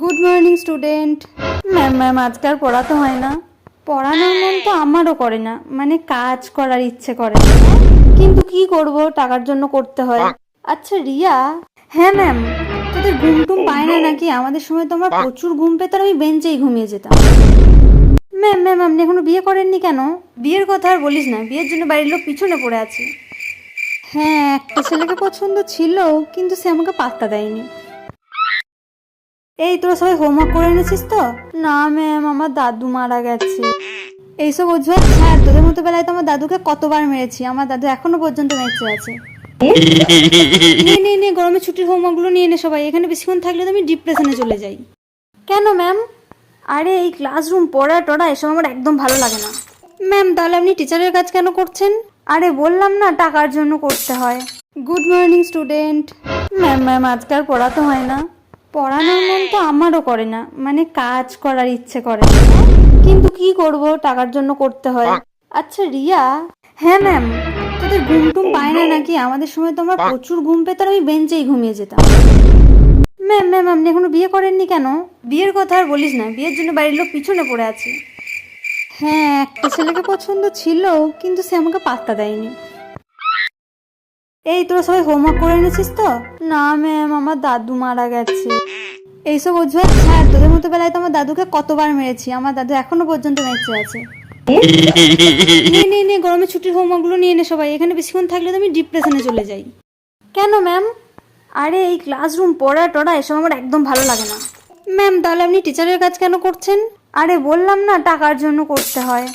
Good morning student. Ma'am আজকে আর পড়াতে হয় না। পড়ানোর মন তো আমারও করে না, মানে কাজ করার ইচ্ছে করে না। কিন্তু কি করব, টাকার জন্য করতে হয়। আচ্ছা রিয়া। হ্যাঁ ম্যাম। তোদের ঘুম টুম পায় না নাকি? আমাদের সময় তো আমার প্রচুর ঘুম পেত, আমি বেঞ্চেই ঘুমিয়ে যেতাম। ম্যাম আপনি এখনো বিয়ে করেননি কেন? বিয়ের কথা আর বলিস না, বিয়ের জন্য বাড়ির লোক পিছনে পড়ে আছে। হ্যাঁ, একটা ছেলেকে পছন্দ ছিল, কিন্তু সে আমাকে পাত্তা দেয়নি। এই তোরা সবাই হোমওয়ার্ক করে এনেছিস তো? না ম্যাম, আমার দাদু মারা গেছে। এইসব অজুহাত ছাড়, তোদের মতো বেলায় তো আমার দাদুকে কতবার মেরেছি, আমার দাদু এখনো পর্যন্ত বেঁচে আছে। নে গরমের ছুটির হোমওয়ার্কগুলো নিয়ে নে সবাই, এখানে বেশিক্ষণ থাকলে তো আমি ডিপ্রেশনে চলে যাই। কেন ম্যাম? আরে এই ক্লাসরুম পড়া টড়া এসব আমার একদম ভালো লাগে না। ম্যাম তাহলে আপনি টিচারের কাজ কেন করছেন? আরে বললাম না, টাকার জন্য করতে হয়। Good morning student. ম্যাম আজকে আর পড়াতে হয় না। পড়ানোর মন তো আমারও করে না, মানে কাজ করার ইচ্ছে করে না। কিন্তু কি করব, টাকার জন্য করতে হয়। আচ্ছা রিয়া। হ্যাঁ ম্যাম। তোদের ঘুম টুম পায় না নাকি? আমাদের সময় তো আমার প্রচুর ঘুম পেত, আমি বেঞ্চেই ঘুমিয়ে যেতাম। ম্যাম আপনি এখনো বিয়ে করেননি কেন? বিয়ের কথা আর বলিস না, বিয়ের জন্য বাড়ির লোক পিছনে পড়ে আছে। হ্যাঁ, একটা ছেলেকে পছন্দ ছিল, কিন্তু সে আমাকে পাত্তা দেয়নি। এই তোরা সবাই হোমওয়ার্ক করে এনেছিস তো? না ম্যাম, আমার দাদু মারা গেছে। এইসব অজুহাত ছাড়, তোদের মতো বেলায় তো আমার দাদুকে কতবার মেরেছি, আমার দাদু এখনো পর্যন্ত বেঁচে আছে। নে গরমের ছুটির হোমওয়ার্কগুলো নিয়ে নে সবাই, এখানে বেশিক্ষণ থাকলে তো আমি ডিপ্রেশনে চলে যাই। কেন ম্যাম? আরে এই ক্লাসরুম পড়া টড়া এসব আমার একদম ভালো লাগে না। ম্যাম তাহলে আপনি টিচারের কাজ কেন করছেন? আরে বললাম না, টাকার জন্য করতে হয়।